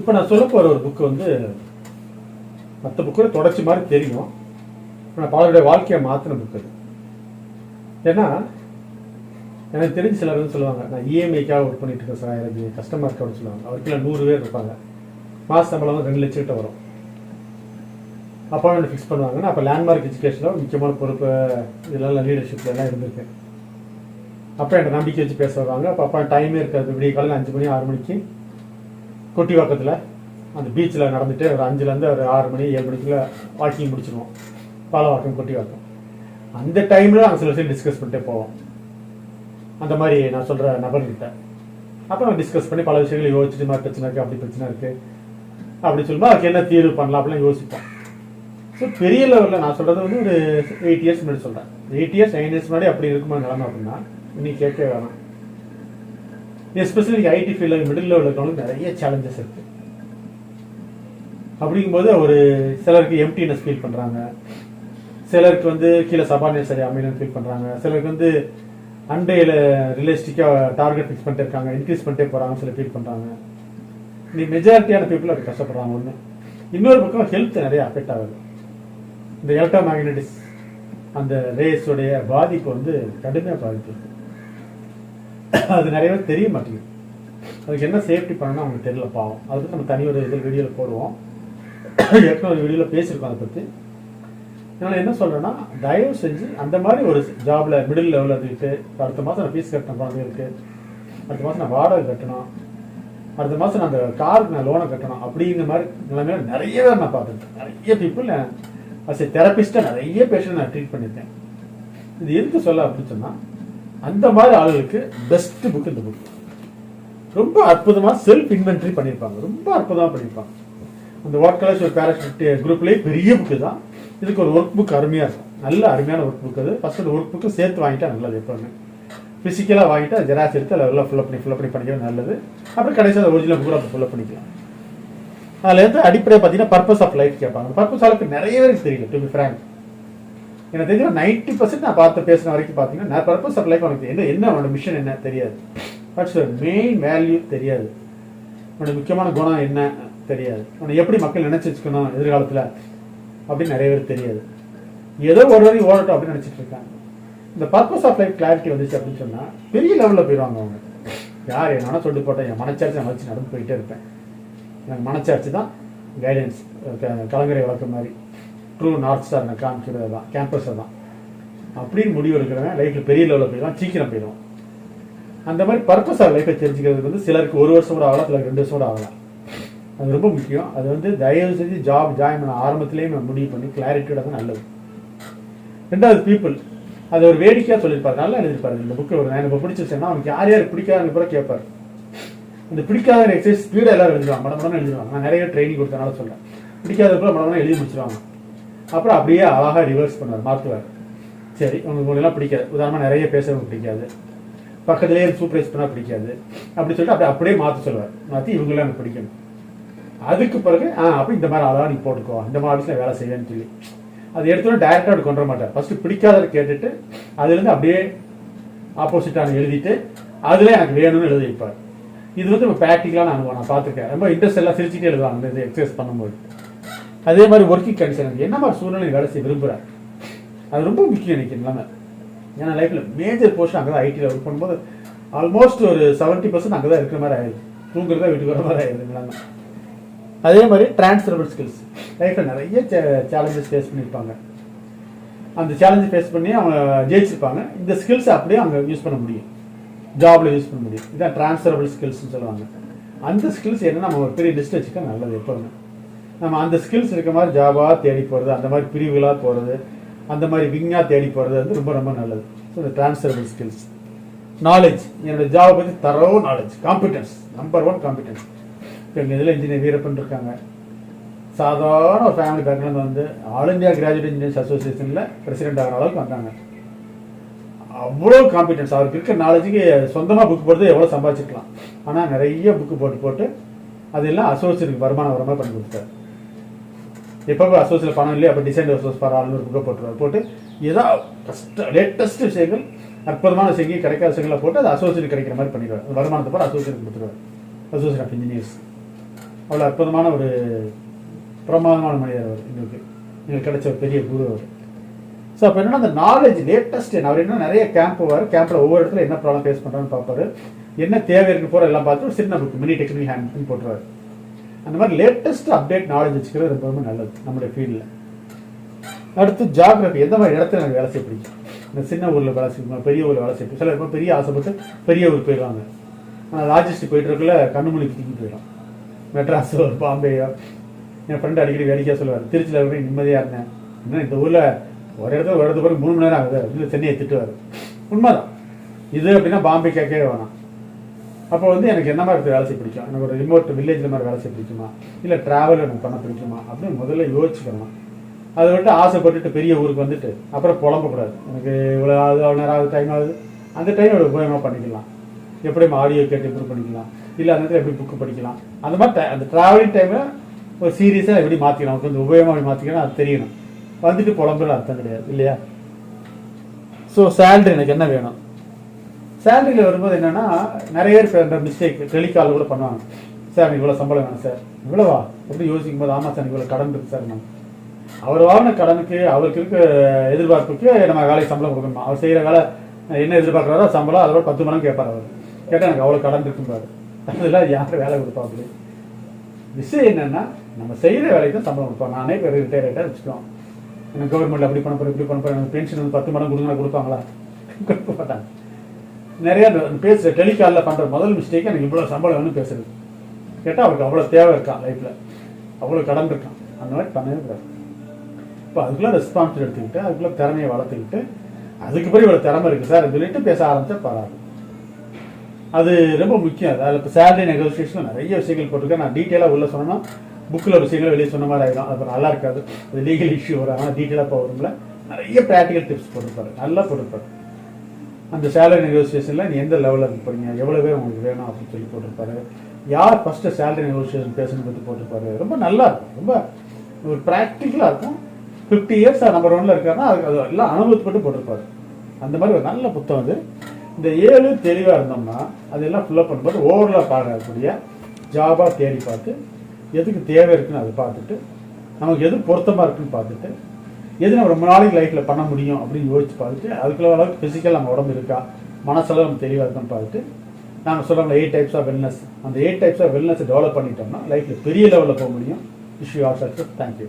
இப்போ நான் சொல்ல போகிற ஒரு புக்கு வந்து மற்ற புக்கு தொடர்ச்சி மாதிரி தெரியும். ஆனால் பலருடைய வாழ்க்கையை மாற்றின புக்கு அது. ஏன்னா எனக்கு தெரிஞ்சு சிலர் வந்து சொல்லுவாங்க, நான் இஎம்ஐக்காக ஒர்க் பண்ணிட்டு இருக்கேன் சார், எனக்கு கஷ்டமாக இருக்கு அப்படின்னு சொல்லுவாங்க. அவருக்குள்ள 100 பேர் இருப்பாங்க, மாத சம்பளம் 2 லட்சம் கிட்ட வரும். அப்பாயின்மெண்ட் ஃபிக்ஸ் பண்ணுவாங்க. நான் அப்போ லேண்ட்மார்க் எஜுகேஷனில் முக்கியமான பொறுப்பு இதெல்லாம் லீடர்ஷிப்ல எல்லாம் இருந்திருக்கேன். அப்போ என்கிட்ட நம்பிக்கை வச்சு பேச வருவாங்க. அப்போ அப்பா டைமே இருக்காது. விடிய காலையில் 5 மணி 6 மணிக்கு கொட்டிவாக்கத்தில் அந்த பீச்சில் நடந்துட்டு ஒரு 5லேருந்து ஒரு 6 மணி 7 மணிக்குள்ளே வாக்கிங் முடிச்சிடுவோம். பாலவாக்கம் கொட்டிவாக்கம். அந்த டைமில் நாங்கள் சில விஷயம் டிஸ்கஸ் பண்ணிட்டே போவோம். அந்த மாதிரி நான் சொல்கிற நபர்கிட்ட அப்போ நம்ம டிஸ்கஸ் பண்ணி பல விஷயங்களை யோசிச்சுட்டு மாதிரி பிரச்சனை இருக்குது, அப்படி பிரச்சனை இருக்குது அப்படி சொல்லும்போது அதுக்கு என்ன தீர்வு பண்ணலாம் அப்படிலாம் யோசிப்போம். ஸோ பெரிய லெவலில் நான் சொல்கிறது வந்து ஒரு 8 இயர்ஸ் முன்னாடி சொல்கிறேன். 8 இயர்ஸ் 9 இயர்ஸ் முன்னாடி அப்படி இருக்குமா நிலமை அப்படின்னா இன்னைக்கு கேட்க வேணாம். எஸ்பெஷலி ஐடி ஃபீல்டில் மிடில் லெவலில் இருக்கவங்களுக்கு நிறைய சேலஞ்சஸ் இருக்குது. அப்படிங்கும்போது ஒரு சிலருக்கு எம்டினஸ் ஃபீல் பண்ணுறாங்க, சிலருக்கு வந்து கீழே சபார்டினேட் சரி அமையலன்னு ஃபீல் பண்ணுறாங்க, சிலருக்கு வந்து அண்டையில் ரியலிஸ்டிக்காக டார்கெட் ஃபிக்ஸ் பண்ணிட்டு இருக்காங்க, இன்க்ரீஸ் பண்ணிட்டே போகிறாங்க, சில ஃபீல் பண்ணுறாங்க. இன்னைக்கு மெஜாரிட்டியான பீப்புள் அது கஷ்டப்படுறாங்க. ஒன்று. இன்னொரு பக்கம் ஹெல்த் நிறைய அஃபெக்ட் ஆகுது. இந்த எலக்ட்ரோ மேக்னட்டிஸ் அந்த ரேஸோடைய பாதிப்பு வந்து கடுமையாக பாதிப்பு இருக்குது. அது நிறைய பேர் தெரிய மாட்டேங்குது. அதுக்கு என்ன சேஃப்டி பண்ணணும்னு அவங்களுக்கு தெரியல, பாவம். அதுக்கு நம்ம தனி ஒரு இதில் வீடியோவில் போடுவோம். ஏற்கனவே ஒரு வீடியோவில் பேசியிருக்கோம் அதை பற்றி. அதனால் என்ன சொல்கிறேன்னா, தயவு செஞ்சு அந்த மாதிரி ஒரு ஜாபில் மிடில் லெவலில் இருந்துக்கிட்டு அடுத்த மாதம் நான் ஃபீஸ் கட்டணும் குழந்தைகளுக்கு, அடுத்த மாதம் நான் வாடகை கட்டணும், அடுத்த மாதம் நான் அந்த காருக்கு நான் லோனை கட்டணும் அப்படிங்கிற மாதிரி நிலைமையில நிறைய பேர் நான் பார்த்துருக்கேன். நிறைய பீப்புள் அஸ் ஏ தெரபிஸ்ட்டாக நிறைய பேஷண்ட் நான் ட்ரீட் பண்ணியிருக்கேன். இது எதுக்கு சொல்ல அப்படின்னு சொன்னால், அந்த மாதிரி ஆளுகளுக்கு பெஸ்ட் புக் இந்த புக். ரொம்ப அற்புதமாக செல்ஃப் இன்வென்ட்ரி பண்ணியிருப்பாங்க, ரொம்ப அற்புதமாக பண்ணியிருப்பாங்க. அந்த வாட் கலர்ஸ் ஒரு பேராஷூட் குரூப்லேயே பெரிய புக்கு தான். இதுக்கு ஒரு ஒர்க் புக் அருமையாக இருக்கும், நல்ல அருமையான ஒர்க் புக். அது ஃபஸ்ட்டு அந்த ஒர்க் புக்கு சேர்த்து வாங்கிட்டா நல்லது. எப்போவுமே ஃபிசிக்கலாக வாங்கிட்டு ஜெராக்ஸ் எடுத்து அதில் எல்லாம் ஃபில்லப் பண்ணி பண்ணிக்கிறது நல்லது. அப்புறம் கடைசியாக அந்த ஒரிஜினல் புக்கு அப்போ ஃபில்லப் பண்ணிக்கலாம். அதில் வந்து அடிப்படையாக பார்த்தீங்கன்னா பர்பஸ் ஆஃப் லைஃப் கேட்பாங்க. பர்பஸ் ஆஃப் நிறைய பேருக்கு தெரியல. டு பி ஃப்ராங்க், எனக்கு தெரிஞ்ச 90% நான் பார்த்து பேசின வரைக்கும் பார்த்தீங்கன்னா நான் பர்பஸ் ஆஃப் லைஃப் உனக்கு என்ன உன்னோட மிஷன் என்ன தெரியாது. வாட்ஸ் யுவர் மெயின் வேல்யூ தெரியாது. உன்னோட முக்கியமான குணம் என்ன தெரியாது. உன்னை எப்படி மக்கள் நினைச்சு வச்சுக்கணும் எதிர்காலத்தில் அப்படின்னு நிறைய பேர் தெரியாது. ஏதோ ஒரு வரையும் ஓடட்டும் அப்படின்னு நினச்சிட்டு இருக்காங்க. இந்த பர்பஸ் ஆஃப் லைஃப் கிளாரிட்டி வந்துச்சு அப்படின்னு சொன்னால் பெரிய லெவலில் போயிடுவாங்க அவங்க. யார் என்னன்னா சொல்லிட்டு போட்டேன், என் மனச்சாட்சி நான் வச்சு நடந்து போயிட்டே இருப்பேன். எனக்கு மனச்சாட்சி தான் கைடன்ஸ், கலங்கரை வழக்கம் மாதிரி ட்ரூ நார்த் ஸ்டார் நான் காமிக்கிறது தான், கேம்பஸை தான் அப்படின்னு முடிவு எடுக்கிறவன் லைஃப்பில் பெரிய லெவலில் போயிடுவான், சீக்கிரம் போயிடுவான். அந்த மாதிரி பர்பஸ் ஆஃப் லைஃப்பை தெரிஞ்சுக்கிறது வந்து சிலருக்கு 1 வருஷம் கூட ஆகலாம், சிலருக்கு 2 வருஷம் கூட ஆகலாம். அது ரொம்ப முக்கியம். அது வந்து தயவு செஞ்சு ஜாப் ஜாயின் பண்ண ஆரம்பத்திலேயே நம்ம முடிவு பண்ணி கிளாரிட்டியோட தான் நல்லது. 2வது பீப்புள் அது ஒரு வேடிக்கையாக சொல்லியிருப்பாரு, நல்லா எழுதியிருப்பாரு இந்த புக்கு. ஒரு நான் இப்போ பிடிச்சிருச்சேன்னா அவனுக்கு யார் யார் பிடிக்காதுன்னு கூட கேட்பார். அந்த பிடிக்காத எக்ஸசைஸ் ஸ்பீடாக எல்லாரும் எழுதிடுவாங்க, மடமடன்னு எழுதிடுவாங்க. நான் நிறைய ட்ரைனிங் கொடுத்தனால சொல்கிறேன். பிடிக்காத கூட மடமடன்னு எழுதி முடிச்சிடுவாங்க. அப்புறம் அப்படியே அழகாக ரிவர்ஸ் பண்ணுவார், மாற்றுவார். சரி உங்களுக்கு எல்லாம் பிடிக்காது, உதாரணமாக நிறைய பேசுறவங்க பிடிக்காது, பக்கத்துலேயே சூப்பரைஸ் பண்ணால் பிடிக்காது அப்படி சொல்லிட்டு அப்படியே மாற்ற சொல்லுவார். மாற்றி இவங்களாம் எனக்கு பிடிக்கணும். அதுக்கு பிறகு அப்போ இந்த மாதிரி அழகாக நீ போட்டுக்கோ, இந்த மாதிரி ஆஃபீஸில் வேலை செய்வேன்னு சொல்லி அது எடுத்துகிட்டு டைரெக்டாக அப்படி கொண்டு வர மாட்டார். ஃபஸ்ட்டு பிடிக்காத கேட்டுட்டு அதுலேருந்து அப்படியே ஆப்போசிட்டான எழுதிட்டு அதில் எனக்கு வேணும்னு எழுதி வைப்பார். இது வந்து இப்போ ப்ராக்டிக்கலான அனுபவம் நான் பார்த்துருக்கேன். ரொம்ப இன்ட்ரெஸ்ட் எல்லாம் சிரிச்சுட்டே எழுதுவாங்க இந்த எக்ஸசைஸ் பண்ணும்போது. அதே மாதிரி ஒர்க்கிங் கண்டிஷன் என்ன மாதிரி சூழ்நிலை வேலை செய்ய விரும்புகிறேன், அது ரொம்ப முக்கியம் எனக்கு இல்லாமல். ஏன்னா லைஃப்பில் மேஜர் போர்ஷன் அங்கே தான் ஐடியில் ஒர்க் பண்ணும்போது ஆல்மோஸ்ட் ஒரு 70% அங்கே தான் இருக்கிற மாதிரி ஆயிடுது. தூங்குறதா வீட்டுக்கு வர மாதிரி ஆயிடுது இல்லாமல். அதே மாதிரி டிரான்ஸ்ஃபரபிள் ஸ்கில்ஸ் லைஃப்பில் நிறைய சேலஞ்சஸ் ஃபேஸ் பண்ணியிருப்பாங்க. அந்த சேலஞ்சை ஃபேஸ் பண்ணி அவங்க ஜெயிச்சிருப்பாங்க. இந்த ஸ்கில்ஸை அப்படியே அவங்க யூஸ் பண்ண முடியும், ஜாபில் யூஸ் பண்ண முடியும். இதான் டிரான்ஸ்ஃபரபிள் ஸ்கில்ஸ்னு சொல்லுவாங்க. அந்த ஸ்கில்ஸ் என்ன நம்ம ஒரு பெரிய லிஸ்ட் வச்சுக்க நல்லது. எப்போதுமே நம்ம அந்த ஸ்கில்ஸ் இருக்க மாதிரி ஜாபாக தேடி போகிறது, அந்த மாதிரி பிரிவுகளாக போகிறது, அந்த மாதிரி விங்காக தேடி போகிறது வந்து ரொம்ப ரொம்ப நல்லது. ஸோ இந்த டிரான்ஸ்ஃபரபிள் ஸ்கில்ஸ். நாலேஜ், என்னோட ஜாபை பற்றி தரோ நாலேஜ், காம்பிடன்ஸ், நம்பர் 1 காம்பிடன்ஸ். இப்போ எங்கள் இதில் இன்ஜினியர் வீரப்பன் இருக்காங்க. சாதாரண ஒரு ஃபேமிலி பேக்ரவுண்ட் வந்து ஆல் இந்தியா கிராஜுவேட் இன்ஜினியர்ஸ் அசோசியேஷனில் பிரசிடென்ட் ஆகிற அளவுக்கு வந்தாங்க. அவ்வளோ காம்பிடன்ஸ். அவருக்கு இருக்கிற நாலேஜுக்கு சொந்தமாக புக் போடுறது எவ்வளோ சம்பாதிச்சிருக்கலாம். ஆனால் நிறைய புக்கு போட்டு அதெல்லாம் அசோசியேட்டுக்கு வருமானம் வர மாதிரி பண்ணி கொடுத்தாரு. எப்போ அசோசியேட் பணம் இல்லையா, அப்போ டிசைன் அசோஸ் ஃபார் ஆல்னு ஒரு புக்கை போட்டு ஏதாவது லேட்டஸ்ட் விஷயங்கள், அற்புதமான விஷயங்கள், கிடைக்காத விஷயங்களை போட்டு அது அசோசியேட் கிடைக்கிற மாதிரி பண்ணிடுவார். வருமானத்தை போட்டு அசோசியேட் கொடுத்துருவார், அசோசியேட் ஆஃப் இன்ஜினியர்ஸ். அவ்வளோ அற்புதமான ஒரு பிரமாதமான மனிதர் அவர். எங்களுக்கு கிடைச்ச ஒரு பெரிய குரு அவர். ஸோ அப்போ என்னன்னா அந்த நாலேஜ் லேட்டஸ்ட் அவர் என்ன நிறைய கேம்ப் போவார். கேம்பில் ஒவ்வொரு இடத்துல என்ன ப்ராப்ளம் ஃபேஸ் பண்ணுறான்னு பார்ப்பாரு. என்ன தேவை இருக்கு போகிற எல்லாம் பார்த்து ஒரு சின்ன புக் மினி டெக்னிக் ஹேண்ட் போட்டுருவார். அந்த மாதிரி லேட்டஸ்ட் அப்டேட் நாலேஜ் வச்சுக்கிறது ரொம்ப ரொம்ப நல்லது நம்மளுடைய ஃபீல்டில். அடுத்து ஜியாகிரபி, எந்த மாதிரி இடத்துல எனக்கு வேலை செய்ய பிடிக்கும். இந்த சின்ன ஊரில் வேலை செய்யணும், பெரிய ஊரில் வேலை செய்யணும். சில பேர் பெரிய ஆசைப்பட்டு பெரிய ஊருக்கு போயிடுவாங்க. ஆனால் லாஜிஸ்டிக் போயிட்டு இருக்கல கண்ணுமொழி தூக்கி போயிடும். மெட்ராஸோ பாம்பேயோ. என் ஃப்ரெண்டு அடிக்கடி வேடிக்கையாக சொல்லுவார், திருச்சியில் போய் நிம்மதியாக இருந்தேன், இன்னும் இந்த ஊரில் ஒரு இடத்துல ஒரு இடத்துல போய் 3 மணி நேரம் ஆகுது இல்லை சென்னையை திட்டுவார். உண்மைதான் இது. அப்படின்னா பாம்பே கேட்கவே வேணாம். அப்போ வந்து எனக்கு என்ன மாதிரி வேலை செய்ய பிடிக்கும், எனக்கு ஒரு ரிமோட் வில்லேஜில் மாதிரி வேலை செய்ய பிடிக்குமா, இல்லை ட்ராவல் எனக்கு பண்ண பிடிக்குமா அப்படின்னு முதல்ல யோசிச்சுக்கணும். அதை விட்டு ஆசைப்பட்டுட்டு பெரிய ஊருக்கு வந்துட்டு அப்புறம் புலம்பக்கூடாது. எனக்கு இவ்வளோ ஆகுது, அவ்வளோ நேரம் ஆகுது, டைம் ஆகுது. அந்த டைம் ஒரு உபயோகமாக பண்ணிக்கலாம். எப்படி ஆடியோ கேட்டு இம்ப்ரூவ் பண்ணிக்கலாம், இல்லை அந்த இடத்துல எப்படி புக்கு படிக்கலாம். அந்த மாதிரி அந்த ட்ராவலிங் டைமில் ஒரு சீரியஸாக எப்படி மாற்றிக்கலாம், நமக்கு வந்து உபயோகமாக மாற்றிக்கணும். அது தெரியணும். வந்துட்டு புலம்புற அர்த்தம் கிடையாது இல்லையா. ஸோ சேலரி எனக்கு என்ன வேணும். சேலரியில் வரும்போது என்னென்னா நிறைய பேர் இந்த மிஸ்டேக் டெலிகால் கூட பண்ணுவாங்க. சார் எனக்கு இவ்வளோ சம்பளம் வேணும் சார். இவ்வளோவா எப்படி யோசிக்கும் போது ஆமாம் சார் எனக்கு இவ்வளோ கடன் இருக்குது சார். நான் அவர் வாங்கின கடனுக்கு அவருக்கு இருக்க எதிர்பார்ப்புக்கு நம்ம வேலைக்கு சம்பளம் கொடுக்கணுமா. அவர் செய்கிற வேலை என்ன எதிர்பார்க்குறாரோ சம்பளம் அதோட 10 மடங்கு கேட்பார். அவர் கேட்டால் எனக்கு அவ்வளோ கடன் இருக்கும்பாரு. அதெல்லாம் யாரும் வேலை கொடுப்பாங்க. விஷயம் என்னென்னா நம்ம செய்கிற வேலைக்கு தான் சம்பளம் கொடுப்போம். நானே இப்போ ரிட்டையர் ஆகிட்டா வச்சுக்கோம். எனக்கு கவர்மெண்ட்டில் அப்படி பண்ண போகிறேன் இப்படி பண்ண போகிறேன், எனக்கு பென்ஷன் வந்து 10 மடங்கு கொடுங்க கொடுப்பாங்களா? கொடுக்க மாட்டாங்க. நிறையா பேசுகிற டெலிகாலில் பண்ணுற முதல் மிஸ்டேக் எனக்கு இவ்வளோ சம்பளம் வேணும்னு பேசுறது. கேட்டால் அவருக்கு அவ்வளோ தேவை இருக்கான் லைஃப்பில், அவ்வளோ கடன் இருக்கான். அந்த மாதிரி பண்ணவே கூடாது. இப்போ அதுக்குள்ளே ரெஸ்பான்சிபிள் எடுத்துக்கிட்டு அதுக்குள்ளே திறமையை வளர்த்துக்கிட்டு அதுக்கு பிறகு இவ்வளோ திறமை இருக்குது சார் சொல்லிட்டு பேச ஆரம்பித்தா பரவாயில்ல. அது ரொம்ப முக்கியம். அதில் இப்போ சேலரி நெகோசியேஷன் நிறைய விஷயங்கள் போட்டிருக்கேன். நான் டீட்டெயிலாக உள்ள சொன்னோன்னா புக்கில் விஷயங்கள் வெளியே சொன்ன மாதிரி ஆகிடும். அது நல்லா இருக்காது. அது லீகல் இஷ்யூ வரும். ஆனால் டீட்டெயிலாக போகிறதுல நிறைய ப்ராக்டிக்கல் டிப்ஸ் போட்டிருப்பாரு, நல்லா போட்டிருப்பாரு. அந்த சேலரி நெகோசியேஷனில் நீ எந்த லெவலில் இருக்கு போறீங்க, எவ்வளோ பேர் உங்களுக்கு வேணும் அப்படின்னு சொல்லி போட்டிருப்பாரு. யார் ஃபஸ்ட்டு சேலரி நெகோசியேஷன் பேசணும் பற்றி போட்டிருப்பாரு. ரொம்ப நல்லா இருக்கும், ரொம்ப ஒரு ப்ராக்டிக்கலாக இருக்கும். 50 இயர்ஸ் நம்பர் 1ல் இருக்காருன்னா அது எல்லாம் அனுபவத்துப்பட்டு போட்டிருப்பாரு. அந்த மாதிரி ஒரு நல்ல புத்தகம் அது. இந்த 7 தெளிவாக இருந்தோம்னா அதெல்லாம் ஃபுல்லப் பண்ணும்போது ஓவரலாக பாடக்கூடிய ஜாபாக தேடி பார்த்து எதுக்கு தேவை இருக்குன்னு அதை பார்த்துட்டு நமக்கு எது பொருத்தமாக இருக்குன்னு பார்த்துட்டு எது நம்ம ரொம்ப நாளைக்கு லைஃப்பில் பண்ண முடியும் அப்படின்னு யோசிச்சு பார்த்துட்டு அதுக்குள்ள அளவுக்கு ஃபிசிக்கல் நம்ம உடம்பு இருக்கா, மனசளவு நம்ம தெளிவாக இருக்கான்னு பார்த்துட்டு நாங்கள் சொல்கிறோம்ல 8 டைப்ஸ் ஆஃப் வெல்னஸ், அந்த 8 டைப்ஸ் ஆஃப் வெல்னஸ் டெவலப் பண்ணிட்டோம்னா லைஃப்பில் பெரிய லெவலில் போக முடியும். Wish you all success. Thank you.